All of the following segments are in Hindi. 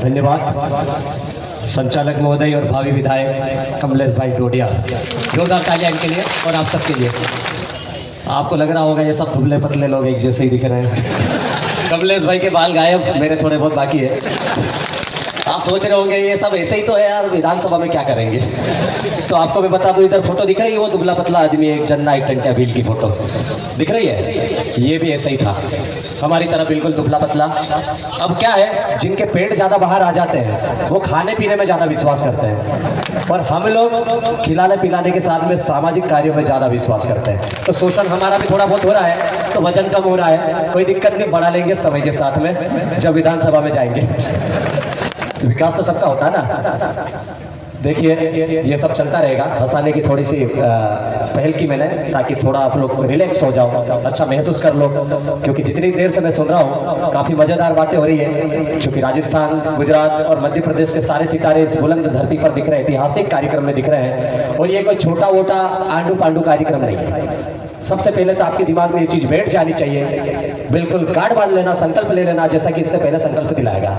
धन्यवाद संचालक महोदय और भावी विधायक कमलेश भाई डोडिया। जोरदार तालियां इनके लिए और आप सबके लिए। आपको लग रहा होगा ये सब दुबले पतले लोग एक जैसे ही दिख रहे हैं। कमलेश भाई के बाल गायब, मेरे थोड़े बहुत बाकी है। आप सोच रहे होंगे ये सब ऐसे ही तो है यार, विधानसभा में क्या करेंगे। तो आपको मैं बता दूं, इधर फोटो दिख रही है, वो दुबला पतला आदमी एक जन नाइट टंटा भील की फोटो दिख रही है, ये भी ऐसा ही था हमारी तरह बिल्कुल दुबला पतला। अब क्या है, जिनके पेट ज़्यादा बाहर आ जाते हैं वो खाने पीने में ज़्यादा विश्वास करते हैं, और हम लोग खिलाने पिलाने के साथ में सामाजिक कार्यों में ज़्यादा विश्वास करते हैं। तो शोषण हमारा भी थोड़ा बहुत हो रहा है, तो वजन कम हो रहा है, कोई दिक्कत नहीं, बढ़ा लेंगे समय के साथ में जब विधानसभा में जाएंगे। विकास तो सबका होता है ना। देखिए ये सब चलता रहेगा, हंसाने की थोड़ी सी पहल की मैंने, ताकि थोड़ा आप लोग रिलैक्स हो जाओ, अच्छा महसूस कर लो, क्योंकि जितनी देर से मैं सुन रहा हूँ काफ़ी मज़ेदार बातें हो रही है। क्योंकि राजस्थान, गुजरात और मध्य प्रदेश के सारे सितारे इस बुलंद धरती पर दिख रहे हैं, ऐतिहासिक कार्यक्रम में दिख रहे हैं, और ये कोई छोटा वोटा आंडू पांडू कार्यक्रम नहीं है। सबसे पहले तो आपके दिमाग में ये चीज़ बैठ जानी चाहिए, बिल्कुल गाढ़ बांध लेना, संकल्प ले लेना, जैसा कि इससे पहले संकल्प दिलाएगा।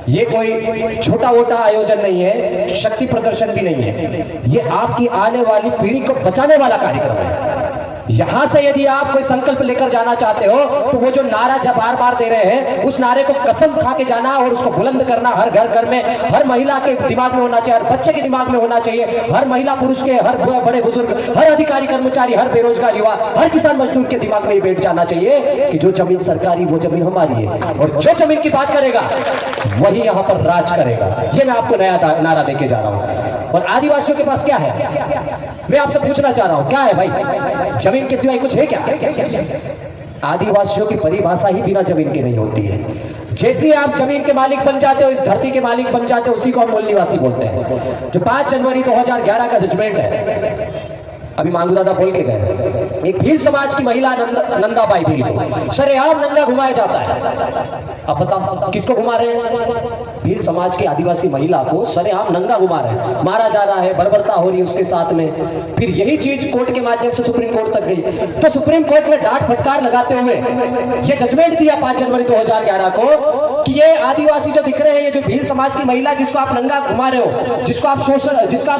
ये कोई छोटा वोटा आयोजन नहीं है, शक्ति प्रदर्शन भी नहीं है, ये आपकी आने वाली पीढ़ी को बचाने वाला कार्यक्रम है। यहाँ से यदि आप कोई संकल्प लेकर जाना चाहते हो तो वो जो नारा जब बार बार दे रहे हैं उस नारे को कसम खा के जाना और उसको बुलंद करना। हर घर घर में, हर महिला के दिमाग में होना चाहिए, हर बच्चे के दिमाग में होना चाहिए, हर महिला पुरुष के, हर बड़े बुजुर्ग, हर अधिकारी कर्मचारी, हर बेरोजगार युवा, हर किसान मजदूर के दिमाग में ये बैठ जाना चाहिए कि जो जमीन सरकारी वो जमीन हमारी है, और जो जमीन की बात करेगा वही यहाँ पर राज करेगा। ये मैं आपको नया नारा देके जा रहा हूँ। और आदिवासियों के पास क्या है, मैं आपसे पूछना चाह रहा हूँ, क्या है भाई? जमीन के सिवाय कुछ है क्या? आदिवासियों की परिभाषा ही बिना जमीन के नहीं होती है। जैसे आप जमीन के मालिक बन जाते हो, इस धरती के मालिक बन जाते हो, उसी को हम मूल निवासी बोलते हैं। जो 5 जनवरी 2011 का जजमेंट है, अभी मांगू दादा बोल के गए, एक भील समाज की महिला नंदाबाई भील को सरेआम नंगा घुमाया जाता है। अब बताओ किसको घुमा रहे हैं? भील समाज की आदिवासी महिला को सरेआम नंगा घुमा रहे हैं, मारा जा रहा है, बर्बरता हो रही है उसके साथ में। फिर यही चीज कोर्ट के माध्यम से सुप्रीम कोर्ट तक गई, तो सुप्रीम कोर्ट ने डांट फटकार लगाते हुए ये जजमेंट दिया 5 जनवरी 2011 को कि ये आदिवासी जो दिख रहे हैं, ये जो भील समाज की महिला जिसको आप नंगा घुमा रहे हो, जिसका आप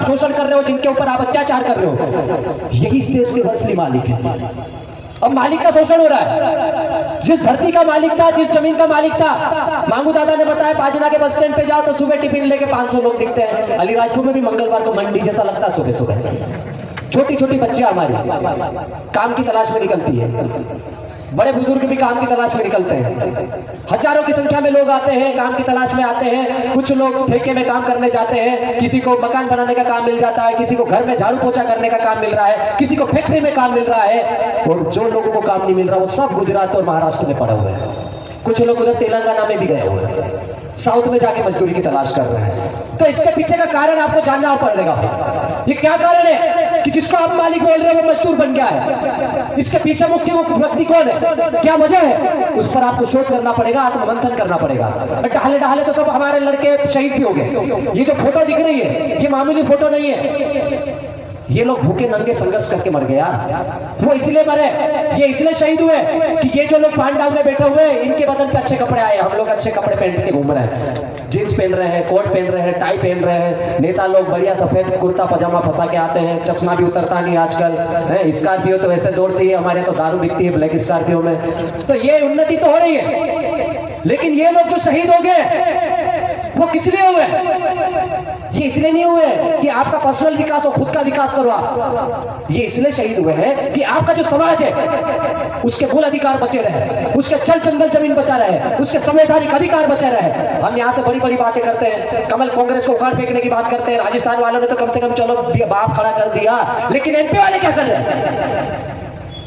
शोषण कर रहे हो, जिनके ऊपर आप अत्याचार कर रहे हो, यही इस देश के असली मालिक है। अब मालिक का शोषण हो रहा है। जिस धरती का मालिक था, जिस जमीन का मालिक था, मांगू दादा ने बताया पाजना के बस स्टैंड पे जाओ तो सुबह टिफिन लेके 500 लोग दिखते हैं। अलीराजपुर में भी मंगलवार को मंडी जैसा लगता है सुबह सुबह। छोटी छोटी बच्चियां हमारी काम की तलाश में निकलती है, बड़े बुजुर्ग भी काम की तलाश में निकलते हैं। हजारों की संख्या में लोग आते हैं, काम की तलाश में आते हैं। कुछ लोग ठेके में काम करने जाते हैं, किसी को मकान बनाने का काम मिल जाता है, किसी को घर में झाड़ू पोछा करने का काम मिल रहा है, किसी को फैक्ट्री में काम मिल रहा है। और जो लोगों को काम नहीं मिल रहा वो सब गुजरात और महाराष्ट्र में पड़े हुए हैं। कुछ लोग उधर तेलंगाना में भी गए हुए हैं, साउथ में जाके मजदूरी की तलाश कर रहे हैं। तो इसके पीछे का कारण आपको जानना पड़ेगा। ये क्या कारण है कि जिसको आप मालिक बोल रहे हो वो मजदूर बन गया है? इसके पीछे मुख्य व्यक्ति कौन है, क्या वजह है, उस पर आपको शोध करना पड़ेगा, आत्ममंथन करना पड़ेगा। डहाले डहाले तो सब हमारे लड़के शहीद भी हो गए। ये जो फोटो दिख रही है ये मामूली फोटो नहीं है, ये लोग भूखे नंगे संघर्ष करके मर गए यार। वो इसलिए मरे, ये इसलिए शहीद हुए कि ये जो लोग पांडाल में बैठे हुए इनके बदन पे अच्छे कपड़े आए। हम लोग अच्छे कपड़े पहन के घूम रहे हैं, जींस पहन रहे हैं, कोट पहन रहे हैं, टाई पहन रहे हैं। नेता लोग बढ़िया सफेद कुर्ता पजामा फंसा के आते हैं, चश्मा भी उतरता नहीं आजकल है। स्कॉर्पियो तो वैसे दौड़ती है, हमारे तो दारू बिकती है ब्लैक स्कॉर्पियो में। तो ये उन्नति तो हो रही है, लेकिन ये लोग जो शहीद हो गए वो किस लिए हुए? ये इसलिए नहीं हुए कि आपका पर्सनल विकास और खुद का विकास करो आप। ये इसलिए शहीद हुए हैं कि आपका जो समाज है उसके मूल अधिकार बचे रहे, उसके चल जंगल जमीन बचा रहे, उसके संवैधानिक अधिकार बचे रहे। हम यहाँ से बड़ी बड़ी बातें करते हैं, कमल कांग्रेस को उखाड़ फेंकने की बात करते हैं। राजस्थान वालों ने तो कम से कम चलो बाप खड़ा कर दिया, लेकिन एमपी वाले क्या कर रहे हैं?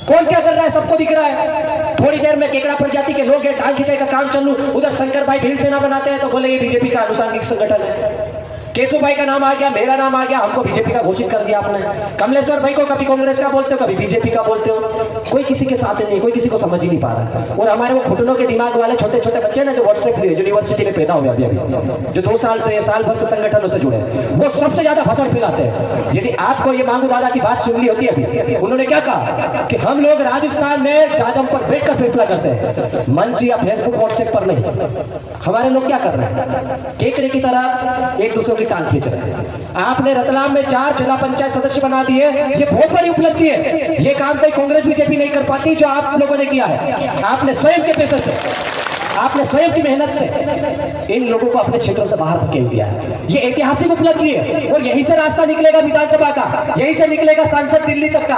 कौन क्या कर रहा है? सबको दिख रहा है। थोड़ी देर में केकड़ा प्रजाति के लोग हैं, टांग खिंचाई का काम चालू, उधर शंकर भाई भील सेना बनाते हैं तो बोले ये बीजेपी का अनुसांगिक संगठन है। केशव भाई का नाम आ गया, मेरा नाम आ गया, हमको बीजेपी का घोषित कर दिया आपने। कमलेश्वर भाई को कभी कांग्रेस का बोलते हो, कभी बीजेपी का बोलते हो। कोई किसी के साथ नहीं, कोई किसी को समझ ही नहीं पा रहा। और हमारे वो घुटनों के दिमाग वाले छोटे छोटे बच्चे ना, जो व्हाट्सएप यूनिवर्सिटी में पैदा हुए अभी जो 2 साल से, साल भर से संगठनों से जुड़े, वो सबसे ज्यादा भाषण फैलाते हैं। यदि आपको ये मांगू दादा की बात सुन ली होती है, उन्होंने क्या कहा कि हम लोग राजस्थान में जाजम पर बैठकर फैसला करते हैं, मंच या फेसबुक व्हाट्सएप पर नहीं। हमारे लोग क्या कर रहे हैं? केकड़े की तरह एक दूसरे की टांग खींच रहे हैं। आपने रतलाम में 4 जिला पंचायत सदस्य बना दिए, ये बहुत बड़ी उपलब्धि है। ये काम कोई कांग्रेस बीजेपी नहीं कर पाती, जो आप लोगों ने किया है। आपने स्वयं के पैसे से, आपने स्वयं की मेहनत से इन लोगों को अपने क्षेत्रों से बाहर धकेल दिया है। ये ऐतिहासिक उपलब्धि है और यहीं से रास्ता निकलेगा विधानसभा का, यहीं से निकलेगा सांसद दिल्ली तक का।